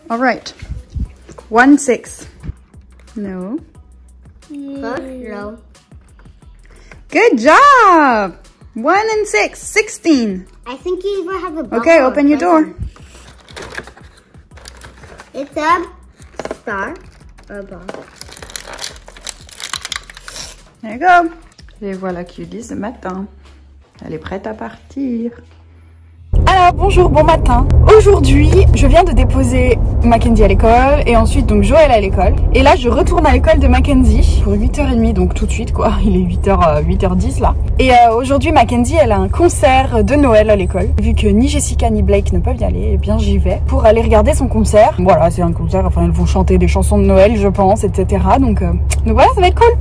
All right. 1-6. No. No. Good job. 1 and 6. 16. I think you even have a bubble. Okay, open your door. It's a star or ball. There you go. Et voilà Cutie ce matin. Elle est prête à partir. Alors bonjour, bon matin. Aujourd'hui, je viens de déposer Mackenzie à l'école et ensuite donc Joël à l'école. Et là, je retourne à l'école de Mackenzie pour 8h30, donc tout de suite quoi. Il est 8h10 là. Et aujourd'hui, Mackenzie, elle a un concert de Noël à l'école. Vu que ni Jessica ni Blake ne peuvent y aller, eh bien j'y vais pour aller regarder son concert. Voilà, c'est un concert, enfin elles vont chanter des chansons de Noël, je pense, etc. Donc voilà, ça va être cool.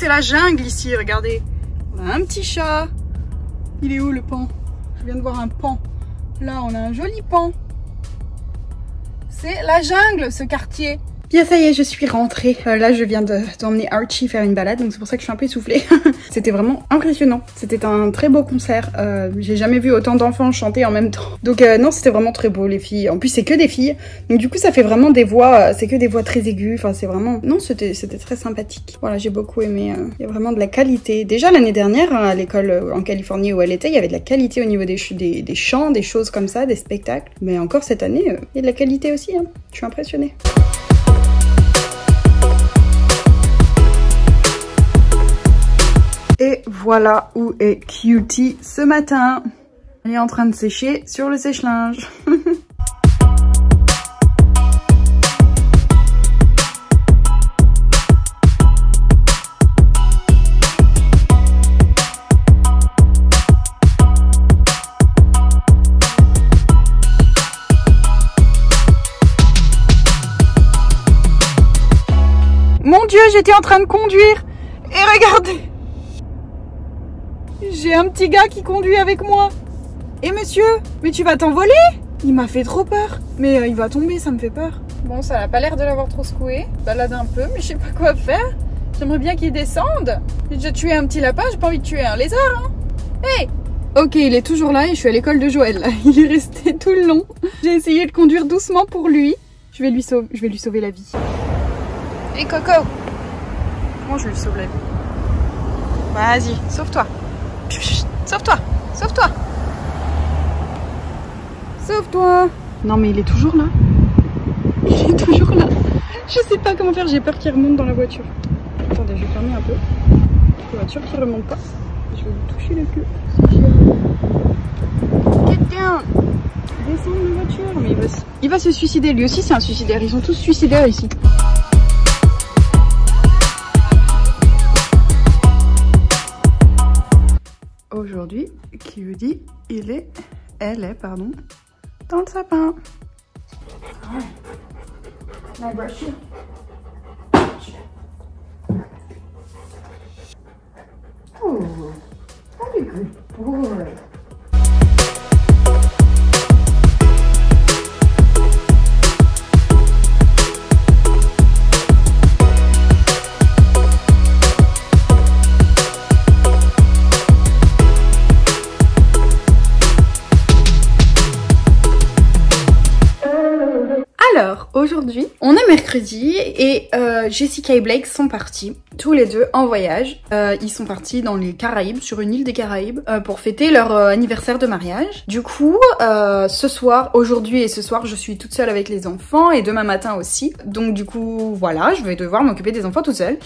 La jungle ici, regardez. On a un petit chat. Il est où le pan? Je viens de voir un pan. Là, on a un joli pan. C'est la jungle, ce quartier. Bien, ça y est, je suis rentrée. Là, je viens d'emmener Archie faire une balade, donc c'est pour ça que je suis un peu essoufflée. C'était vraiment impressionnant. C'était un très beau concert. J'ai jamais vu autant d'enfants chanter en même temps. Donc non, c'était vraiment très beau, les filles. En plus, c'est que des filles. Donc du coup, ça fait vraiment des voix, c'est que des voix très aiguës. Enfin, c'est vraiment... Non, c'était très sympathique. Voilà, j'ai beaucoup aimé. Il y a vraiment de la qualité. Déjà, l'année dernière, à l'école en Californie où elle était, il y avait de la qualité au niveau des chants, des choses comme ça, des spectacles. Mais encore cette année, il y a de la qualité aussi. Hein. Je suis impressionnée. Et voilà où est Cutie ce matin. Elle est en train de sécher sur le sèche-linge. Mon Dieu, j'étais en train de conduire et regardez, j'ai un petit gars qui conduit avec moi. Et monsieur, mais tu vas t'envoler? Il m'a fait trop peur. Mais il va tomber, ça me fait peur. Bon, ça n'a pas l'air de l'avoir trop secoué. Balade un peu, mais je sais pas quoi faire. J'aimerais bien qu'il descende. J'ai déjà tué un petit lapin, j'ai pas envie de tuer un lézard. Hein. Hey! Ok, il est toujours là et je suis à l'école de Joël. Là. Il est resté tout le long. J'ai essayé de conduire doucement pour lui. Je vais lui sauver la vie. Hey Coco! Comment je lui sauve la vie? Vas-y, sauve-toi. Sauve-toi! Sauve-toi! Sauve-toi! Non mais il est toujours là. Il est toujours là. Je sais pas comment faire, j'ai peur qu'il remonte dans la voiture. Attendez, je vais fermer un peu. La voiture qui remonte pas. Je vais lui toucher la queue. Get down! Descends de la voiture. Mais il va se suicider. Lui aussi c'est un suicidaire. Ils sont tous suicidaires ici. Aujourd'hui, Cutie, elle est, dans le sapin. My brush you. Oh, very good boy. Alors, aujourd'hui, on est mercredi et Jessica et Blake sont partis, tous les deux, en voyage. Ils sont partis dans les Caraïbes, sur une île des Caraïbes, pour fêter leur anniversaire de mariage. Du coup, aujourd'hui et ce soir, je suis toute seule avec les enfants et demain matin aussi. Donc du coup, voilà, je vais devoir m'occuper des enfants toute seule.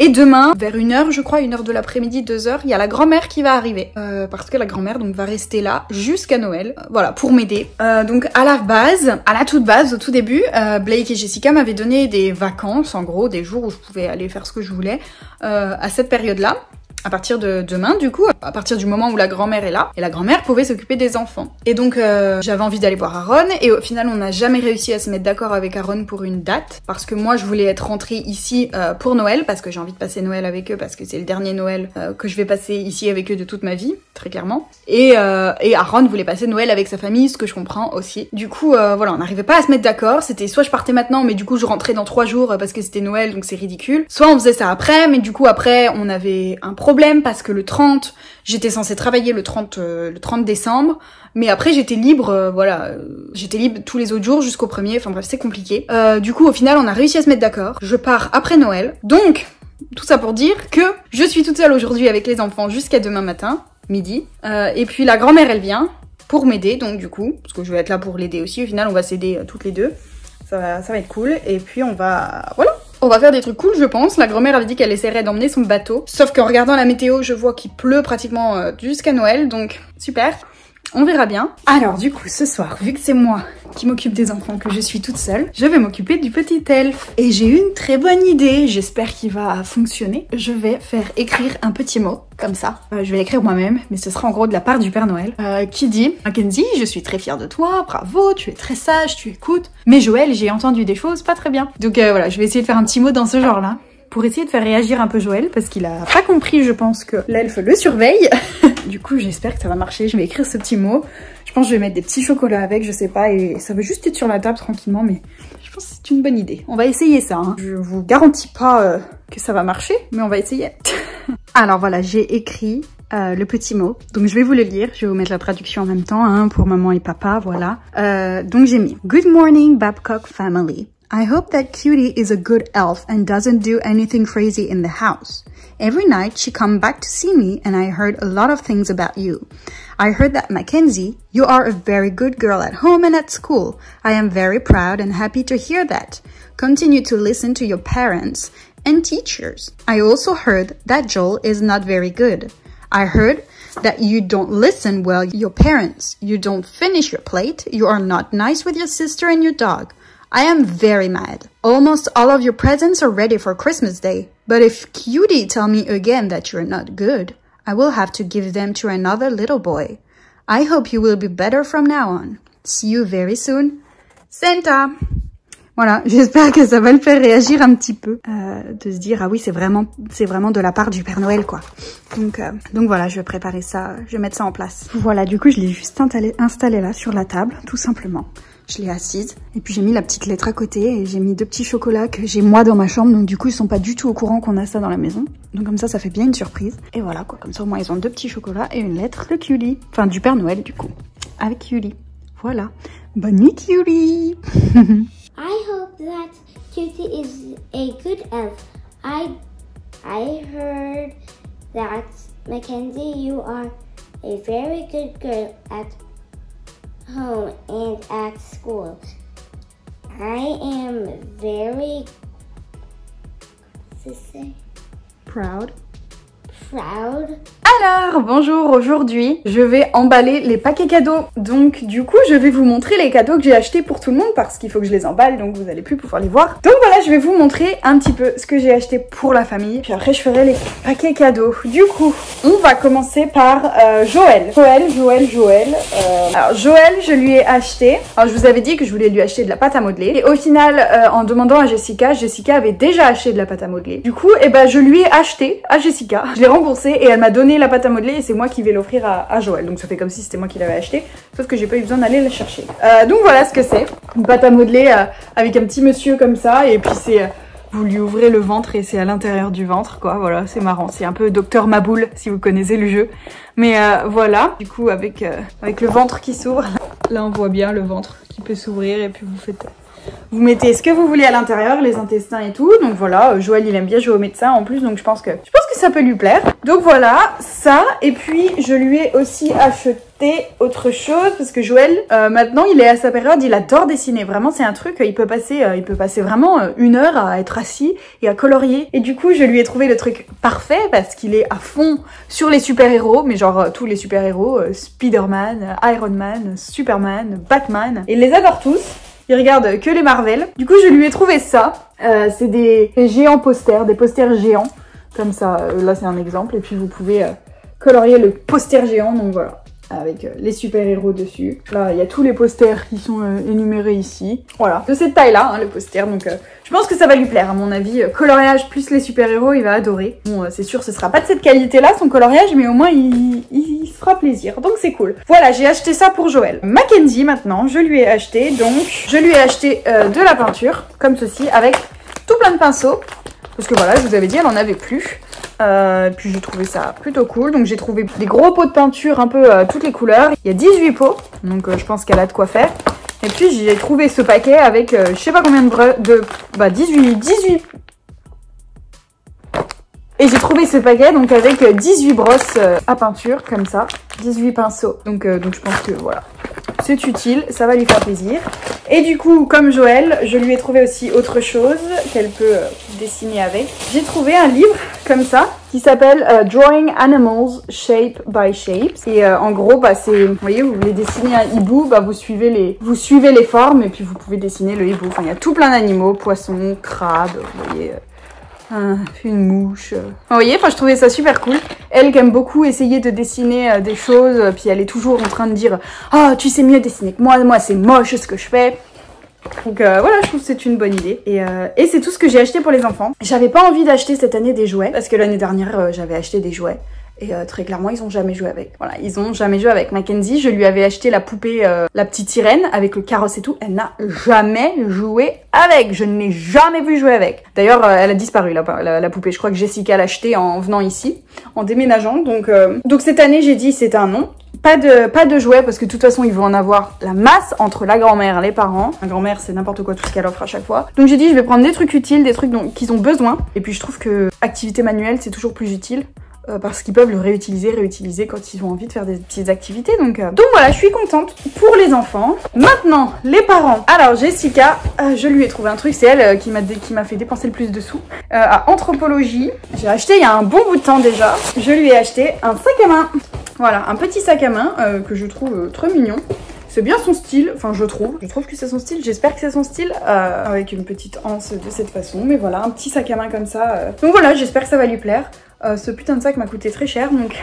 Et demain, vers 1h, je crois, 1h de l'après-midi, 2h, il y a la grand-mère qui va arriver. Parce que la grand-mère donc va rester là jusqu'à Noël, voilà, pour m'aider. Donc à la toute base, au tout début, Blake et Jessica m'avaient donné des vacances, en gros, des jours où je pouvais aller faire ce que je voulais à cette période-là. À partir de demain, du coup, à partir du moment où la grand-mère est là, et la grand-mère pouvait s'occuper des enfants. Et donc, j'avais envie d'aller voir Aaron, et au final, on n'a jamais réussi à se mettre d'accord avec Aaron pour une date, parce que moi, je voulais être rentrée ici pour Noël, parce que j'ai envie de passer Noël avec eux, parce que c'est le dernier Noël que je vais passer ici avec eux de toute ma vie, très clairement. Et Aaron voulait passer Noël avec sa famille, ce que je comprends aussi. Du coup, voilà, on n'arrivait pas à se mettre d'accord, c'était soit je partais maintenant, mais du coup, je rentrais dans 3 jours, parce que c'était Noël, donc c'est ridicule. Soit on faisait ça après, mais du coup, après, on avait un problème parce que le 30, j'étais censée travailler le 30 décembre, mais après j'étais libre, voilà, j'étais libre tous les autres jours jusqu'au 1er, enfin bref, c'est compliqué. Du coup, au final, on a réussi à se mettre d'accord. Je pars après Noël, donc tout ça pour dire que je suis toute seule aujourd'hui avec les enfants jusqu'à demain matin, midi, et puis la grand-mère, elle vient pour m'aider, donc du coup, parce que je vais être là pour l'aider aussi, au final, on va s'aider toutes les deux. Ça va être cool, et puis on va, voilà. On va faire des trucs cool, je pense. La grand-mère avait dit qu'elle essaierait d'emmener son bateau. Sauf qu'en regardant la météo, je vois qu'il pleut pratiquement jusqu'à Noël, donc super. On verra bien. Alors du coup, ce soir, vu que c'est moi qui m'occupe des enfants, que je suis toute seule, je vais m'occuper du petit elfe. Et j'ai une très bonne idée, j'espère qu'il va fonctionner. Je vais faire écrire un petit mot, comme ça. Je vais l'écrire moi-même, mais ce sera en gros de la part du Père Noël, qui dit « Mackenzie, je suis très fière de toi, bravo, tu es très sage, tu écoutes. Mais Joël, j'ai entendu des choses pas très bien. » Donc voilà, je vais essayer de faire un petit mot dans ce genre-là, pour essayer de faire réagir un peu Joël, parce qu'il a pas compris, je pense, que l'elfe le surveille. Du coup, j'espère que ça va marcher. Je vais écrire ce petit mot. Je pense que je vais mettre des petits chocolats avec, je sais pas, et ça va juste être sur la table tranquillement, mais je pense que c'est une bonne idée. On va essayer ça, hein. Je vous garantis pas que ça va marcher, mais on va essayer. Alors voilà, j'ai écrit le petit mot. Donc je vais vous le lire, je vais vous mettre la traduction en même temps, hein, pour maman et papa, voilà. Donc j'ai mis « Good morning, Babcock family. I hope that Cutie is a good elf and doesn't do anything crazy in the house. Every night she come back to see me and I heard a lot of things about you. I heard that Mackenzie, you are a very good girl at home and at school. I am very proud and happy to hear that. Continue to listen to your parents and teachers. I also heard that Joel is not very good. I heard that you don't listen well to your parents. You don't finish your plate. You are not nice with your sister and your dog. I am very mad. Almost all of your presents are ready for Christmas Day. But if Cutie tell me again that you're not good, I will have to give them to another little boy. I hope you will be better from now on. See you very soon. Santa. Voilà, j'espère que ça va le faire réagir un petit peu. De se dire, ah oui, c'est vraiment de la part du Père Noël, quoi. Donc voilà, je vais préparer ça, je vais mettre ça en place. Voilà, du coup, je l'ai juste installé là, sur la table, tout simplement. Je l'ai assise. Et puis j'ai mis la petite lettre à côté et j'ai mis 2 petits chocolats que j'ai moi dans ma chambre. Donc du coup, ils sont pas du tout au courant qu'on a ça dans la maison. Donc comme ça fait bien une surprise. Et voilà quoi, comme ça au moins ils ont 2 petits chocolats et une lettre de Cutie. Enfin du Père Noël du coup. Avec Cutie. Voilà. Bonne nuit Cutie. I hope that Cutie is a good elf. I heard that Mackenzie, you are a very good girl at home and at school. I am very Proud. Proud. Alors, bonjour, aujourd'hui, je vais emballer les paquets cadeaux. Donc, du coup, je vais vous montrer les cadeaux que j'ai achetés pour tout le monde parce qu'il faut que je les emballe, donc vous allez plus pouvoir les voir. Donc voilà, je vais vous montrer un petit peu ce que j'ai acheté pour la famille. Puis après, je ferai les paquets cadeaux. Du coup, on va commencer par Joël. Joël. Alors, Joël, je lui ai acheté... Alors, je vous avais dit que je voulais lui acheter de la pâte à modeler. Et au final, en demandant à Jessica avait déjà acheté de la pâte à modeler. Du coup, je lui ai acheté à Jessica. Je l'ai remboursé et elle m'a donné la pâte à modeler et c'est moi qui vais l'offrir à Joël. Donc ça fait comme si c'était moi qui l'avais acheté, sauf que j'ai pas eu besoin d'aller la chercher. Donc voilà ce que c'est. Une pâte à modeler avec un petit monsieur comme ça et puis c'est... vous lui ouvrez le ventre et c'est à l'intérieur du ventre quoi, voilà, c'est marrant. C'est un peu Docteur Maboule si vous connaissez le jeu. Mais voilà, du coup avec le ventre qui s'ouvre, là on voit bien le ventre qui peut s'ouvrir et puis vous mettez ce que vous voulez à l'intérieur, les intestins et tout. Donc voilà, Joël il aime bien jouer au médecin en plus, donc je pense que ça peut lui plaire. Donc voilà, ça. Et puis je lui ai aussi acheté autre chose parce que Joël, maintenant il est à sa période, il adore dessiner. Vraiment c'est un truc, il peut passer vraiment 1 heure à être assis et à colorier. Et du coup je lui ai trouvé le truc parfait parce qu'il est à fond sur les super-héros, mais genre tous les super-héros, Spider-Man, Iron Man, Superman, Batman. Il les adore tous. Il regarde que les Marvel. Du coup, je lui ai trouvé ça. C'est des géants posters, des posters géants. Comme ça, là c'est un exemple. Et puis vous pouvez colorier le poster géant. Donc voilà, avec les super-héros dessus. Là, il y a tous les posters qui sont énumérés ici. Voilà, de cette taille-là, hein, le poster. Donc je pense que ça va lui plaire, à mon avis. Coloriage plus les super-héros, il va adorer. Bon, c'est sûr, ce sera pas de cette qualité-là, son coloriage, mais au moins, il se fera plaisir. Donc c'est cool. Voilà, j'ai acheté ça pour Joël. Mackenzie, maintenant, je lui ai acheté, de la peinture, comme ceci, avec tout plein de pinceaux. Parce que voilà, je vous avais dit, elle en avait plus. Puis j'ai trouvé ça plutôt cool. Donc j'ai trouvé des gros pots de peinture, un peu toutes les couleurs. Il y a 18 pots, donc je pense qu'elle a de quoi faire. Et puis j'ai trouvé ce paquet avec je sais pas combien de 18. Et j'ai trouvé ce paquet donc avec 18 brosses à peinture comme ça, 18 pinceaux. Donc je pense que voilà, c'est utile, ça va lui faire plaisir. Et du coup, comme Joël, je lui ai trouvé aussi autre chose qu'elle peut dessiner avec. J'ai trouvé un livre comme ça qui s'appelle Drawing Animals Shape by Shapes. Et en gros, c'est, vous voyez, vous voulez dessiner un hibou, vous suivez les formes et puis vous pouvez dessiner le hibou. Enfin, il y a tout plein d'animaux, poissons, crabes, vous voyez... une mouche. Vous voyez, je trouvais ça super cool. Elle qui aime beaucoup essayer de dessiner des choses, puis elle est toujours en train de dire « Ah, tu sais mieux dessiner que moi c'est moche ce que je fais ». Donc voilà, je trouve que c'est une bonne idée. Et c'est tout ce que j'ai acheté pour les enfants. J'avais pas envie d'acheter cette année des jouets, parce que l'année dernière, j'avais acheté des jouets. Et très clairement, ils ont jamais joué avec. Voilà, ils ont jamais joué avec. Mackenzie, je lui avais acheté la poupée, la petite sirène, avec le carrosse et tout. Elle n'a jamais joué avec. Je ne l'ai jamais vu jouer avec. D'ailleurs, elle a disparu, la poupée. Je crois que Jessica l'a achetée en venant ici, en déménageant. Donc cette année, j'ai dit c'était un non. Pas de jouets parce que de toute façon ils vont en avoir la masse entre la grand-mère et les parents. La grand-mère c'est n'importe quoi tout ce qu'elle offre à chaque fois. Donc j'ai dit je vais prendre des trucs utiles, des trucs qu'ils ont besoin. Et puis je trouve que activité manuelle c'est toujours plus utile. Parce qu'ils peuvent le réutiliser quand ils ont envie de faire des petites activités. Donc voilà, je suis contente pour les enfants. Maintenant, les parents. Alors Jessica, je lui ai trouvé un truc, c'est elle qui m'a fait dépenser le plus de sous. À Anthropologie, j'ai acheté il y a un bon bout de temps déjà. Je lui ai acheté un sac à main. Voilà, un petit sac à main que je trouve très mignon. C'est bien son style, enfin je trouve que c'est son style, j'espère que c'est son style, avec une petite anse de cette façon, mais voilà, un petit sac à main comme ça. Donc voilà, j'espère que ça va lui plaire. Ce putain de sac m'a coûté très cher, donc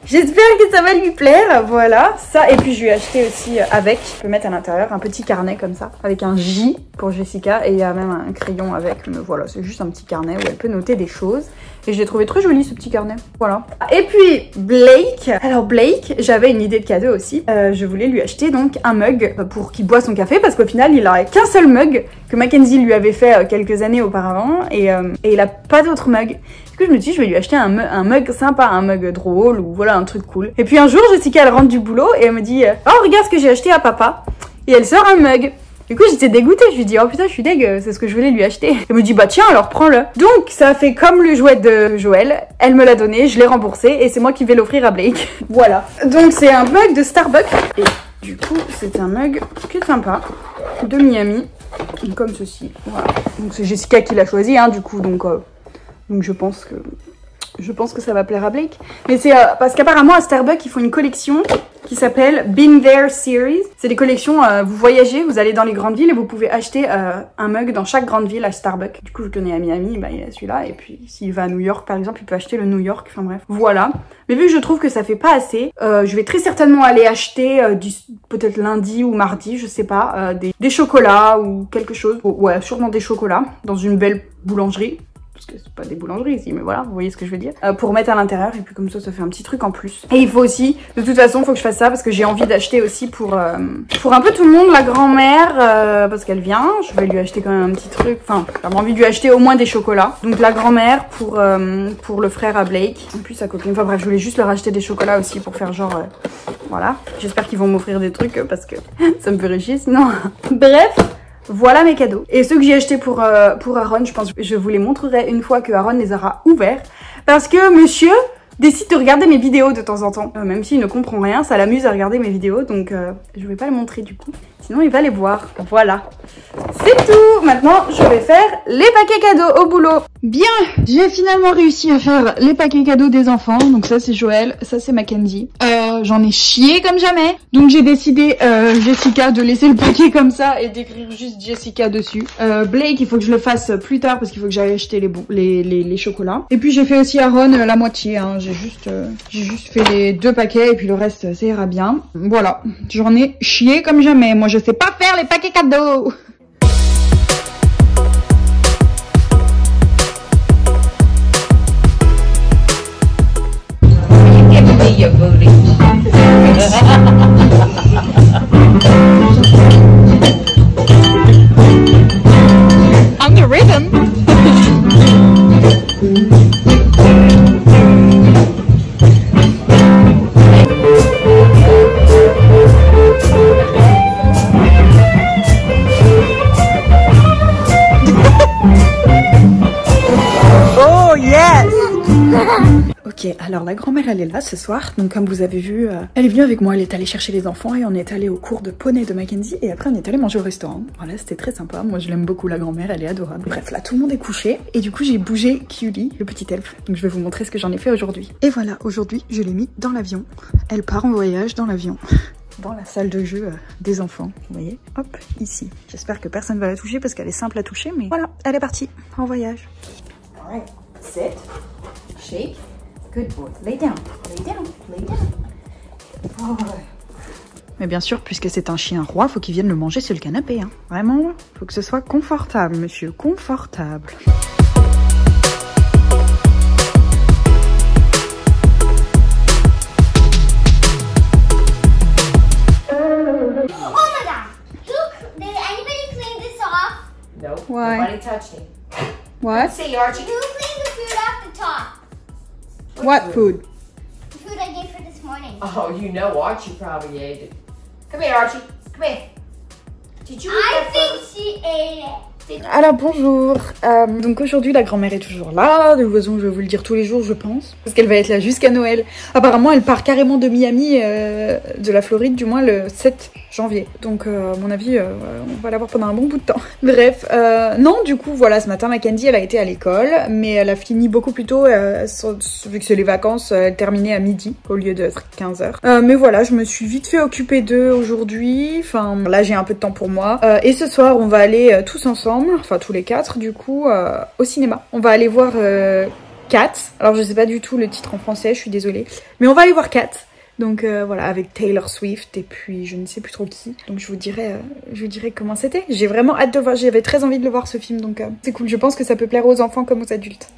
J'espère que ça va lui plaire, voilà, ça, et puis je lui ai acheté aussi avec, je peux mettre à l'intérieur un petit carnet comme ça, avec un J pour Jessica, et il y a même un crayon avec, mais voilà, c'est juste un petit carnet où elle peut noter des choses, et je l'ai trouvé très joli ce petit carnet, voilà. Et puis Blake, alors Blake, j'avais une idée de cadeau aussi, je voulais lui acheter donc un mug pour qu'il boit son café, parce qu'au final il n'aurait qu'un seul mug que Mackenzie lui avait fait quelques années auparavant, et il a pas d'autre mug. Du coup je me dis je vais lui acheter un mug sympa, un mug drôle ou voilà un truc cool. Et puis un jour Jessica elle rentre du boulot et elle me dit oh regarde ce que j'ai acheté à papa, et elle sort un mug. Du coup j'étais dégoûtée, je lui dis oh putain je suis deg, c'est ce que je voulais lui acheter. Elle me dit bah tiens alors prends-le. Donc ça a fait comme le jouet de Joël, elle me l'a donné, je l'ai remboursé et c'est moi qui vais l'offrir à Blake. Voilà. Donc c'est un mug de Starbucks et du coup c'est un mug qui est sympa de Miami, comme ceci. Voilà. Donc c'est Jessica qui l'a choisi hein, du coup donc je pense que ça va plaire à Blake. Mais c'est parce qu'apparemment à Starbucks ils font une collection qui s'appelle Been There Series. C'est des collections, vous voyagez, vous allez dans les grandes villes et vous pouvez acheter un mug dans chaque grande ville à Starbucks. Du coup je connais à Miami, bah, il a celui-là. Et puis s'il va à New York par exemple, il peut acheter le New York. Enfin bref, voilà. Mais vu que je trouve que ça fait pas assez, je vais très certainement aller acheter peut-être lundi ou mardi, je sais pas, des chocolats ou quelque chose. Ouais, sûrement des chocolats dans une belle boulangerie. Parce que c'est pas des boulangeries ici, mais voilà, vous voyez ce que je veux dire. Pour mettre à l'intérieur, et puis comme ça fait un petit truc en plus. Et il faut aussi, de toute façon, il faut que je fasse ça, parce que j'ai envie d'acheter aussi pour un peu tout le monde, la grand-mère, parce qu'elle vient, je vais lui acheter quand même un petit truc, enfin, j'avais envie de lui acheter au moins des chocolats. Donc la grand-mère pour le frère à Blake, et puis sa copine, enfin bref, je voulais juste leur acheter des chocolats aussi pour faire genre, voilà. J'espère qu'ils vont m'offrir des trucs, parce que ça me ferait chier sinon. Bref. Voilà mes cadeaux. Et ceux que j'ai achetés pour Aaron, je pense que je vous les montrerai une fois que Aaron les aura ouverts. Parce que monsieur décide de regarder mes vidéos de temps en temps. Même s'il ne comprend rien, ça l'amuse à regarder mes vidéos. Donc je vais pas les montrer du coup. Sinon il va les voir. Voilà. C'est tout. Maintenant je vais faire les paquets cadeaux au boulot. Bien, j'ai finalement réussi à faire les paquets cadeaux des enfants. Donc ça c'est Joël, ça c'est Mackenzie. J'en ai chié comme jamais. Donc j'ai décidé, Jessica, de laisser le paquet comme ça et d'écrire juste Jessica dessus. Blake, il faut que je le fasse plus tard parce qu'il faut que j'aille acheter les chocolats. Et puis j'ai fait aussi Aaron la moitié. Hein. J'ai juste fait les 2 paquets et puis le reste ça ira bien. Voilà, j'en ai chié comme jamais. Moi je sais pas faire les paquets cadeaux. Your booty. On the rhythm. Oh yes. Ok, alors la grand-mère elle est là ce soir, donc comme vous avez vu, elle est venue avec moi, elle est allée chercher les enfants et on est allé au cours de poney de Mackenzie et après on est allé manger au restaurant. Voilà, c'était très sympa, moi je l'aime beaucoup la grand-mère, elle est adorable. Bref, là tout le monde est couché et du coup j'ai bougé Culie, le petit elfe, donc je vais vous montrer ce que j'en ai fait aujourd'hui. Et voilà, aujourd'hui je l'ai mis dans l'avion, elle part en voyage dans l'avion. Dans la salle de jeu des enfants, vous voyez, hop, ici. J'espère que personne va la toucher parce qu'elle est simple à toucher, mais voilà, elle est partie en voyage. Alright, sit, shake. Good boy. Lay down. Lay down. Lay down. Oh. Mais bien sûr, puisque c'est un chien roi, faut qu'il vienne le manger sur le canapé. Hein. Vraiment, faut que ce soit confortable, monsieur. Confortable. Oh my god! Did anybody clean this off? Nope. Why? Nobody touched it. What? See, Archie. Who cleaned the food off the top? What food? The food I gave her this morning. Oh, you know Archie probably ate it. Come here, Archie. Come here. Did you eat I that think food? she ate it. Alors bonjour, donc aujourd'hui la grand-mère est toujours là, de toute façon je vais vous le dire tous les jours je pense, parce qu'elle va être là jusqu'à Noël. Apparemment elle part carrément de Miami, de la Floride du moins le 7 janvier, donc à mon avis on va l'avoir pendant un bon bout de temps. Bref, non du coup voilà, ce matin Mackenzie elle a été à l'école, mais elle a fini beaucoup plus tôt, vu que c'est les vacances, elle terminait à midi au lieu de 15h. Mais voilà, je me suis vite fait occuper d'eux aujourd'hui, enfin là j'ai un peu de temps pour moi, et ce soir on va aller tous ensemble, enfin tous les 4 du coup, au cinéma. On va aller voir Cats. Alors je sais pas du tout le titre en français, je suis désolée. Mais on va aller voir Cats. Donc voilà, avec Taylor Swift et puis je ne sais plus trop qui. Donc je vous dirai comment c'était. J'ai vraiment hâte de voir, j'avais très envie de le voir ce film, donc c'est cool. Je pense que ça peut plaire aux enfants comme aux adultes.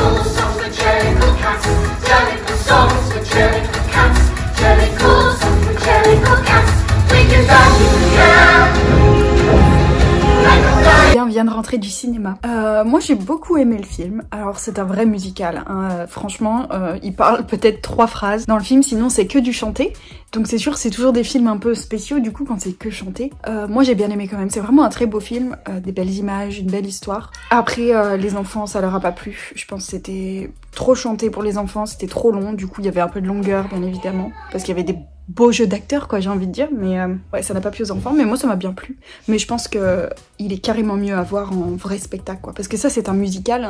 On vient de rentrer du cinéma. Moi j'ai beaucoup aimé le film. Alors c'est un vrai musical, hein. Franchement il parle peut-être 3 phrases dans le film, sinon c'est que du chanté. Donc c'est sûr c'est toujours des films un peu spéciaux du coup quand c'est que chanté. Moi j'ai bien aimé quand même, c'est vraiment un très beau film, des belles images, une belle histoire. Après les enfants ça leur a pas plu, je pense que c'était trop chanté pour les enfants, c'était trop long, du coup il y avait un peu de longueur bien évidemment, parce qu'il y avait des beau jeu d'acteur quoi, j'ai envie de dire, mais ouais ça n'a pas plu aux enfants, mais moi ça m'a bien plu. Mais je pense que il est carrément mieux à voir en vrai spectacle quoi, parce que ça c'est un musical,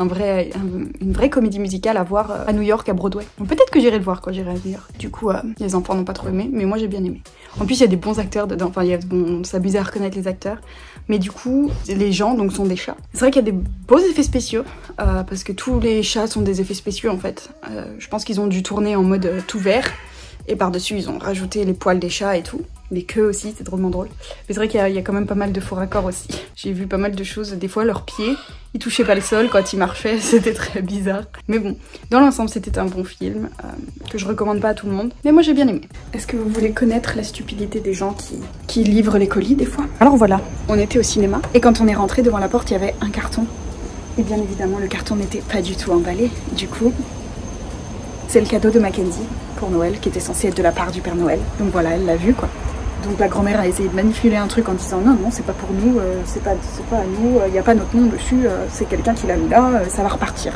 une vraie comédie musicale à voir à New York, à Broadway. Donc peut-être que j'irai le voir quand j'irai à New York. Du coup les enfants n'ont pas trop aimé, mais moi j'ai bien aimé. En plus il y a des bons acteurs dedans, enfin on s'abusait à reconnaître les acteurs, mais du coup les gens donc sont des chats. C'est vrai qu'il y a des beaux effets spéciaux, parce que tous les chats sont des effets spéciaux en fait. Je pense qu'ils ont dû tourner en mode tout vert. Et par-dessus, ils ont rajouté les poils des chats et tout. Les queues aussi, c'est drôlement drôle. Mais c'est vrai qu'il y a quand même pas mal de faux raccords aussi. J'ai vu pas mal de choses. Des fois, leurs pieds, ils touchaient pas le sol quand ils marchaient. C'était très bizarre. Mais bon, dans l'ensemble, c'était un bon film que je recommande pas à tout le monde. Mais moi, j'ai bien aimé. Est-ce que vous voulez connaître la stupidité des gens qui livrent les colis des fois? Alors voilà, on était au cinéma. Et quand on est rentré devant la porte, il y avait un carton. Et bien évidemment, le carton n'était pas du tout emballé. Du coup, c'est le cadeau de Mackenzie pour Noël, qui était censé être de la part du Père Noël. Donc voilà, elle l'a vu quoi. Donc la grand-mère a essayé de manipuler un truc en disant non, non, c'est pas pour nous, c'est pas à nous, il n'y a pas notre nom dessus, c'est quelqu'un qui l'a mis là, ça va repartir.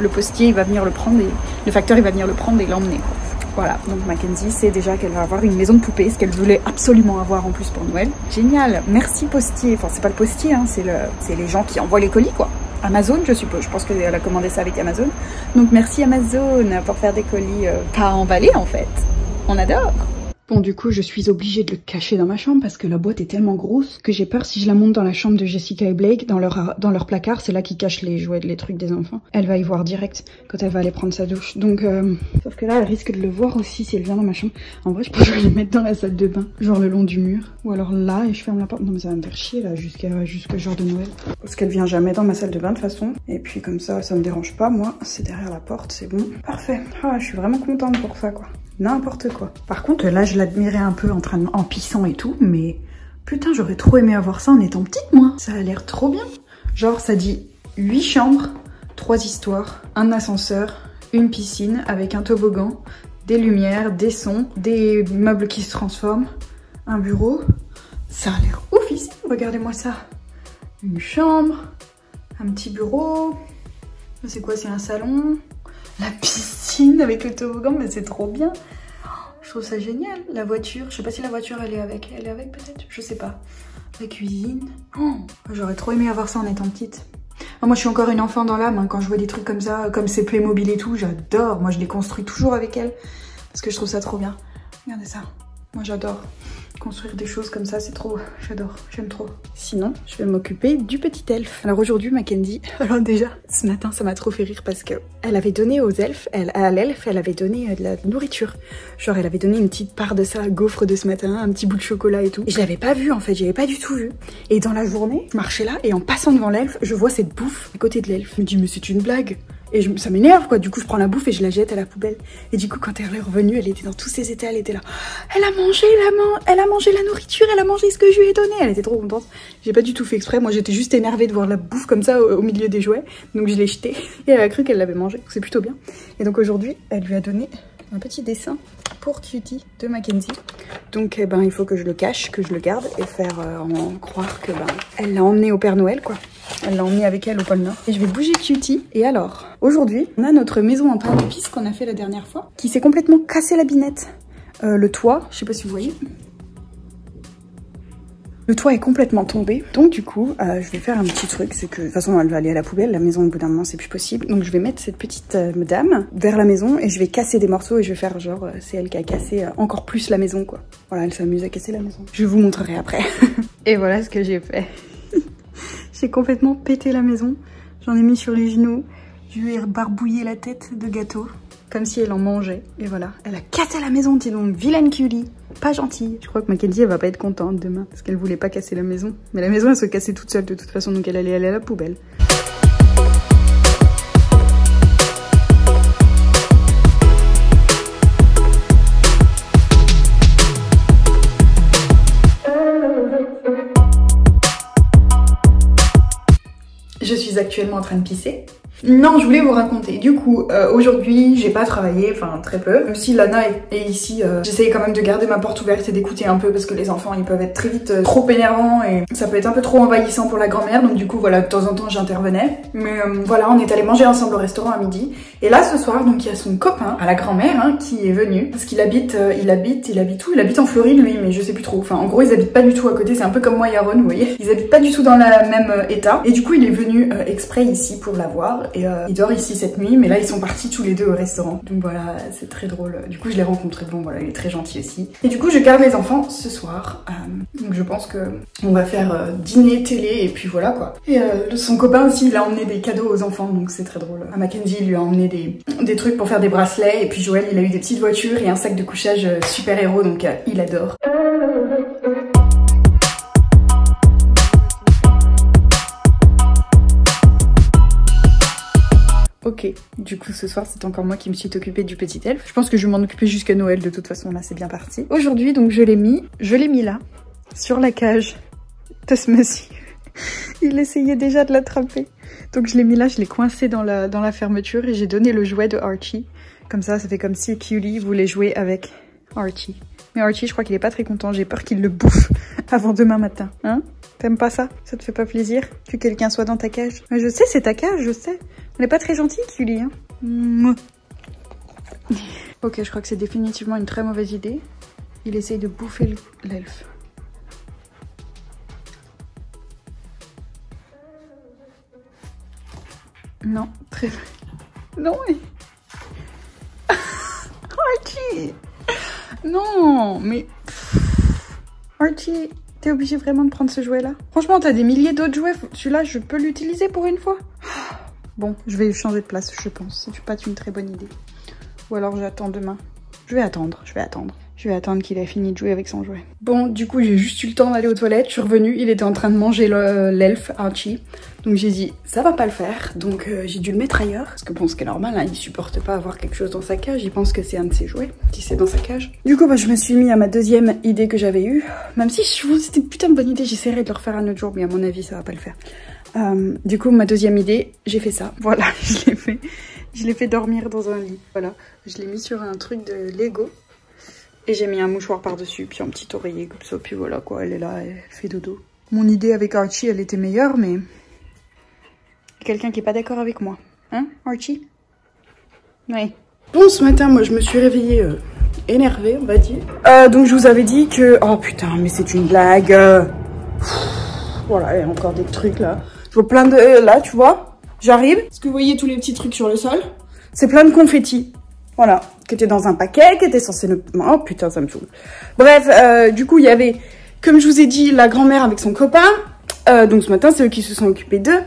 Le postier il va venir le prendre, et le facteur il va venir le prendre et l'emmener quoi. Voilà, donc Mackenzie sait déjà qu'elle va avoir une maison de poupée, ce qu'elle voulait absolument avoir en plus pour Noël. Génial, merci postier. Enfin c'est pas le postier, hein, c'est les gens qui envoient les colis quoi. Amazon je suppose, je pense qu'elle a commandé ça avec Amazon. Donc merci Amazon pour faire des colis pas emballés en fait. On adore. Bon du coup je suis obligée de le cacher dans ma chambre parce que la boîte est tellement grosse que j'ai peur si je la monte dans la chambre de Jessica et Blake, dans leur placard, c'est là qu'ils cachent les jouets, les trucs des enfants. Elle va y voir direct quand elle va aller prendre sa douche. Donc sauf que là elle risque de le voir aussi si elle vient dans ma chambre. En vrai je pourrais les mettre dans la salle de bain, genre le long du mur. Ou alors là et je ferme la porte. Non mais ça va me faire chier là jusqu'à jour de Noël. Parce qu'elle vient jamais dans ma salle de bain de toute façon. Et puis comme ça me dérange pas, moi c'est derrière la porte, c'est bon. Parfait. Ah je suis vraiment contente pour ça quoi. N'importe quoi. Par contre, là, je l'admirais un peu en pissant et tout, mais putain, j'aurais trop aimé avoir ça en étant petite, moi. Ça a l'air trop bien. Genre, ça dit 8 chambres, 3 histoires, un ascenseur, une piscine avec un toboggan, des lumières, des sons, des meubles qui se transforment, un bureau. Ça a l'air ouf ici. Regardez-moi ça. Une chambre, un petit bureau. C'est quoi? C'est un salon. La piscine avec le toboggan, mais c'est trop bien. Je trouve ça génial. La voiture, je sais pas si la voiture elle est avec. Elle est avec peut-être, je sais pas. La cuisine. Oh, j'aurais trop aimé avoir ça en étant petite. Moi je suis encore une enfant dans l'âme, hein. Quand je vois des trucs comme ça, comme ces Playmobil et tout, j'adore. Moi je les construis toujours avec elle parce que je trouve ça trop bien. Regardez ça. Moi j'adore construire des choses comme ça, c'est trop, j'adore, j'aime trop. Sinon, je vais m'occuper du petit elfe. Alors aujourd'hui, Mackenzie, alors déjà, ce matin, ça m'a trop fait rire parce que elle avait donné aux elfes, à l'elfe, elle avait donné de la nourriture. Genre, elle avait donné une petite part de ça, gaufre de ce matin, un petit bout de chocolat et tout. Et je l'avais pas vu en fait, j'avais pas du tout vu. Et dans la journée, je marchais là et en passant devant l'elfe, je vois cette bouffe à côté de l'elfe. Je me dis, mais c'est une blague. Et ça m'énerve quoi, du coup je prends la bouffe et je la jette à la poubelle. Et du coup quand elle est revenue, elle était dans tous ses états, elle était là. Elle a mangé la nourriture, elle a mangé ce que je lui ai donné. Elle était trop contente. J'ai pas du tout fait exprès, moi j'étais juste énervée de voir la bouffe comme ça au milieu des jouets. Donc je l'ai jetée et elle a cru qu'elle l'avait mangé, c'est plutôt bien. Et donc aujourd'hui, elle lui a donné un petit dessin pour Cutie de Mackenzie. Donc eh ben, il faut que je le cache, que je le garde et faire en croire que elle l'a emmené au Père Noël quoi. Elle l'a emmené avec elle au pôle Nord. Et je vais bouger Cutie. Et alors, aujourd'hui, on a notre maison en pain d'épices qu'on a fait la dernière fois, qui s'est complètement cassé la binette. Le toit, je sais pas si vous voyez. Le toit est complètement tombé. Donc du coup, je vais faire un petit truc. C'est que de toute façon, elle va aller à la poubelle. La maison, au bout d'un moment, c'est plus possible. Donc je vais mettre cette petite dame vers la maison et je vais casser des morceaux et je vais faire genre, c'est elle qui a cassé encore plus la maison quoi. Voilà, elle s'amuse à casser la maison. Je vous montrerai après. Et voilà ce que j'ai fait. J'ai complètement pété la maison. J'en ai mis sur les genoux. Je lui ai barbouillé la tête de gâteau, comme si elle en mangeait. Et voilà, elle a cassé la maison, dis donc, vilaine Culie. Pas gentille. Je crois que Mackenzie, elle va pas être contente demain, parce qu'elle voulait pas casser la maison. Mais la maison, elle se cassait toute seule de toute façon, donc elle allait aller à la poubelle. Je suis actuellement en train de pisser. Non, je voulais vous raconter. Du coup, aujourd'hui, j'ai pas travaillé, enfin très peu. Même si Lana est ici, j'essaye quand même de garder ma porte ouverte et d'écouter un peu parce que les enfants, ils peuvent être très vite trop énervants et ça peut être un peu trop envahissant pour la grand-mère. Donc du coup, voilà, de temps en temps, j'intervenais. Mais voilà, on est allé manger ensemble au restaurant à midi. Et là, ce soir, donc il y a son copain, à la grand-mère, hein, qui est venu parce qu'il habite où? Il habite en Floride, lui, mais je sais plus trop. Enfin, en gros, ils habitent pas du tout à côté. C'est un peu comme moi et Aaron, vous voyez. Ils habitent pas du tout dans le même état. Et du coup, il est venu exprès ici pour la voir. Et il dort ici cette nuit, mais là ils sont partis tous les deux au restaurant. Donc voilà, c'est très drôle. Du coup je l'ai rencontré, bon voilà, il est très gentil aussi. Et du coup je garde les enfants ce soir. Donc je pense que on va faire dîner, télé et puis voilà quoi. Et son copain aussi, il a emmené des cadeaux aux enfants, donc c'est très drôle. Mackenzie lui a emmené des trucs pour faire des bracelets, et puis Joël il a eu des petites voitures et un sac de couchage super héros, donc il adore. Ok, du coup ce soir c'est encore moi qui me suis occupée du petit elfe. Je pense que je vais m'en occuper jusqu'à Noël de toute façon, là c'est bien parti. Aujourd'hui donc je l'ai mis là, sur la cage de ce monsieur. Il essayait déjà de l'attraper. Donc je l'ai mis là, je l'ai coincé dans la fermeture et j'ai donné le jouet de Archie. Comme ça fait comme si Culie voulait jouer avec Archie. Mais Archie je crois qu'il est pas très content, j'ai peur qu'il le bouffe avant demain matin. Hein? T'aimes pas ça? Ça te fait pas plaisir que quelqu'un soit dans ta cage? Mais je sais, c'est ta cage, je sais. On n'est pas très gentil, Culie, hein. Ok, je crois que c'est définitivement une très mauvaise idée. Il essaye de bouffer l'elfe. Non, très... Non, mais... Archie! Non, mais... Archie, t'es obligé vraiment de prendre ce jouet-là? Franchement, t'as des milliers d'autres jouets. Celui-là, je peux l'utiliser pour une fois? Bon, je vais changer de place, je pense. C'est pas une très bonne idée. Ou alors j'attends demain. Je vais attendre. Je vais attendre qu'il ait fini de jouer avec son jouet. Bon, du coup, j'ai juste eu le temps d'aller aux toilettes. Je suis revenue, il était en train de manger l'elfe, Archie. Donc j'ai dit, ça va pas le faire. Donc j'ai dû le mettre ailleurs. Parce que bon, ce qui est normal, hein, il supporte pas avoir quelque chose dans sa cage. Il pense que c'est un de ses jouets, si c'est dans sa cage. Du coup, bah, je me suis mis à ma deuxième idée que j'avais eue. Même si je trouve que c'était une putain de bonne idée, j'essaierai de le refaire un autre jour. Mais à mon avis, ça va pas le faire. Du coup, ma deuxième idée, j'ai fait ça. Voilà, je l'ai fait dormir dans un lit. Voilà, je l'ai mis sur un truc de Lego. Et j'ai mis un mouchoir par-dessus, puis un petit oreiller comme ça. Puis voilà quoi, elle est là, elle fait dodo. Mon idée avec Archie, elle était meilleure, mais... Quelqu'un qui est pas d'accord avec moi. Hein, Archie? Ouais. Bon, ce matin, moi, je me suis réveillée énervée, on va dire. Donc, je vous avais dit que... Oh putain, mais c'est une blague. Voilà, il y a encore des trucs là. Je vois plein de... là, tu vois, j'arrive. Est-ce que vous voyez tous les petits trucs sur le sol? C'est plein de confettis. Voilà, qui était dans un paquet, qui était censé... Oh putain, ça me saoule. Bref, du coup, il y avait, comme je vous ai dit, la grand-mère avec son copain. Donc ce matin, c'est eux qui se sont occupés d'eux.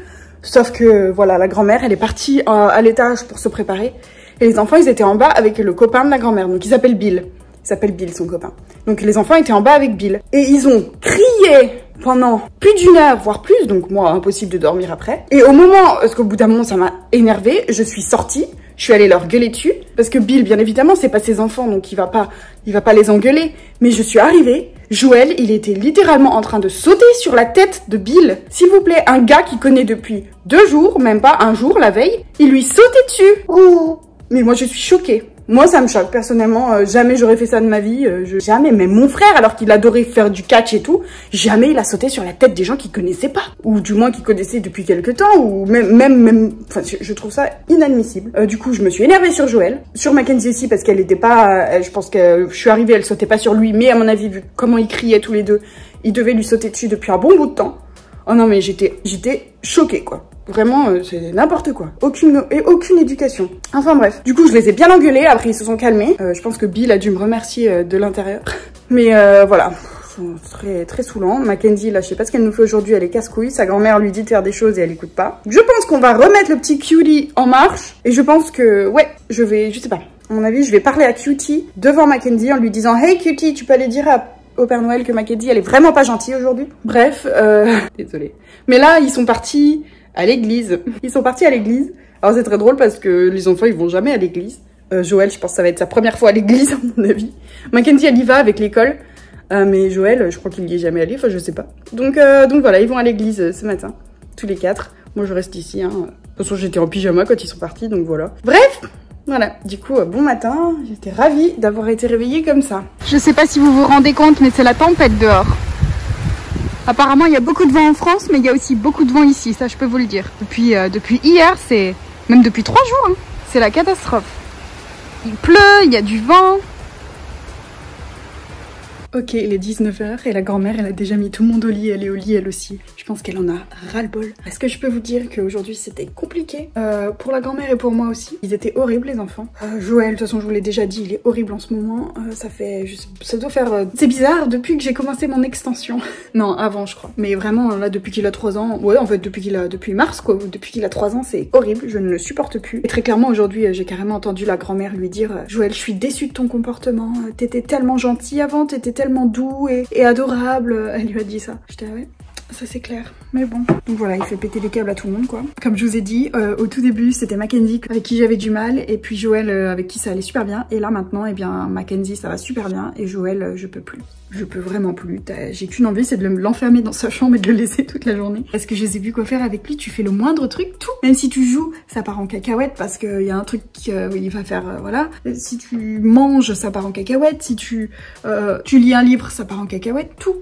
Sauf que, voilà, la grand-mère, elle est partie à l'étage pour se préparer. Et les enfants, ils étaient en bas avec le copain de la grand-mère. Donc il s'appelle Bill. Il s'appelle Bill, son copain. Donc les enfants étaient en bas avec Bill. Et ils ont crié pendant plus d'une heure, voire plus. Donc moi, impossible de dormir après. Et au moment, parce qu'au bout d'un moment, ça m'a énervée, je suis sortie. Je suis allée leur gueuler dessus, parce que Bill, bien évidemment, c'est pas ses enfants, donc il va pas les engueuler. Mais je suis arrivée, Joël, il était littéralement en train de sauter sur la tête de Bill. S'il vous plaît, un gars qui connaît depuis 2 jours, même pas un jour, la veille, il lui sautait dessus. Oh. Mais moi, je suis choquée. Moi, ça me choque. Personnellement, jamais j'aurais fait ça de ma vie. Jamais. Même mon frère, alors qu'il adorait faire du catch et tout, jamais il a sauté sur la tête des gens qu'il connaissait pas. Ou du moins qu'il connaissait depuis quelque temps. Ou même... Enfin, je trouve ça inadmissible. Du coup, je me suis énervée sur Joël. Sur Mackenzie aussi, parce qu'elle était pas... je pense que je suis arrivée, elle sautait pas sur lui. Mais à mon avis, vu comment ils criaient tous les deux, ils devaient lui sauter dessus depuis un bon bout de temps. Oh non, mais j'étais choquée, quoi. Vraiment, c'est n'importe quoi. Aucune éducation. Enfin bref. Du coup, je les ai bien engueulés. Après, ils se sont calmés. Je pense que Bill a dû me remercier de l'intérieur. Mais voilà. sont très très saoulants. Mackenzie, là, je sais pas ce qu'elle nous fait aujourd'hui, elle est casse-couille. Sa grand-mère lui dit de faire des choses et elle écoute pas. Je pense qu'on va remettre le petit Cutie en marche. Et je pense que, ouais, je sais pas. À mon avis, je vais parler à Cutie devant Mackenzie en lui disant « Hey Cutie, tu peux aller dire au Père Noël que Mackenzie, elle est vraiment pas gentille aujourd'hui. » Bref, désolée. Mais là, ils sont partis à l'église. Ils sont partis à l'église. Alors c'est très drôle parce que les enfants, ils vont jamais à l'église. Joël, je pense que ça va être sa première fois à l'église, à mon avis. Mackenzie, elle y va avec l'école. Mais Joël, je crois qu'il y est jamais allé, enfin je sais pas. Donc voilà, ils vont à l'église ce matin, tous les 4. Moi je reste ici, hein. De toute façon j'étais en pyjama quand ils sont partis, donc voilà. Bref, voilà, du coup, bon matin, j'étais ravie d'avoir été réveillée comme ça. Je sais pas si vous vous rendez compte, mais c'est la tempête dehors. Apparemment il y a beaucoup de vent en France, mais il y a aussi beaucoup de vent ici, ça je peux vous le dire. Depuis hier, c'est même depuis 3 jours, hein. C'est la catastrophe. Il pleut, il y a du vent. Ok, il est 19h et la grand-mère, elle a déjà mis tout le monde au lit, elle est au lit elle aussi. Je pense qu'elle en a ras-le-bol. Est-ce que je peux vous dire qu'aujourd'hui c'était compliqué pour la grand-mère et pour moi aussi. Ils étaient horribles les enfants. Joël, de toute façon je vous l'ai déjà dit, il est horrible en ce moment. Ça doit faire... C'est bizarre depuis que j'ai commencé mon extension. Non, avant je crois. Mais vraiment là depuis qu'il a 3 ans, ouais en fait depuis mars quoi, depuis qu'il a 3 ans c'est horrible, je ne le supporte plus. Et très clairement aujourd'hui j'ai carrément entendu la grand-mère lui dire Joël, je suis déçue de ton comportement, t'étais tellement gentil avant, t'étais tellement doux et adorable. Elle lui a dit ça. J'étais ouais, ça c'est clair. Mais bon. Donc voilà, il fait péter les câbles à tout le monde quoi. Comme je vous ai dit, au tout début c'était Mackenzie avec qui j'avais du mal et puis Joël avec qui ça allait super bien. Et là maintenant, eh bien Mackenzie ça va super bien et Joël je peux plus. Je peux vraiment plus. J'ai qu'une envie, c'est de l'enfermer dans sa chambre et de le laisser toute la journée. Parce que je sais plus quoi faire avec lui, tu fais le moindre truc, tout. Même si tu joues, ça part en cacahuète parce qu'il y a un truc il va faire, voilà. Si tu manges, ça part en cacahuète. Si tu lis un livre, ça part en cacahuète. Tout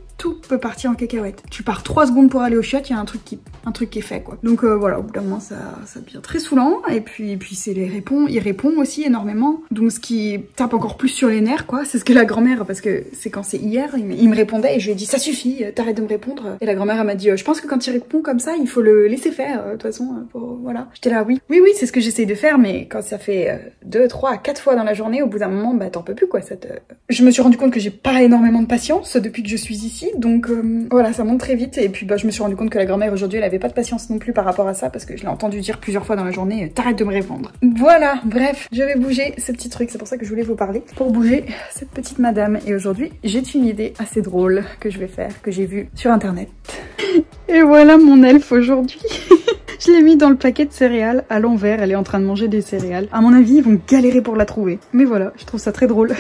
peut partir en cacahuète. Tu pars 3 secondes pour aller au chiottes, il y a un truc qui est fait quoi. Donc voilà, au bout d'un moment ça devient très saoulant. Et puis c'est il répond aussi énormément. Donc ce qui tape encore plus sur les nerfs quoi, c'est ce que la grand-mère, parce que c'est quand c'est hier, il me répondait et je lui ai dit ça suffit, t'arrêtes de me répondre. Et la grand-mère elle m'a dit je pense que quand il répond comme ça, il faut le laisser faire. De toute façon, voilà. J'étais là oui, c'est ce que j'essaye de faire, mais quand ça fait 2, 3, 4 fois dans la journée, au bout d'un moment, bah t'en peux plus quoi. Je me suis rendu compte que j'ai pas énormément de patience depuis que je suis ici. Donc voilà, ça monte très vite. Et puis bah je me suis rendu compte que la grand-mère aujourd'hui elle avait pas de patience non plus par rapport à ça, parce que je l'ai entendu dire plusieurs fois dans la journée t'arrêtes de me répondre. Voilà, bref, je vais bouger ce petit truc, c'est pour ça que je voulais vous parler, pour bouger cette petite madame. Et aujourd'hui j'ai une idée assez drôle que je vais faire, que j'ai vue sur internet. Et voilà mon elfe aujourd'hui. Je l'ai mis dans le paquet de céréales à l'envers, elle est en train de manger des céréales. À mon avis ils vont galérer pour la trouver, mais voilà, je trouve ça très drôle.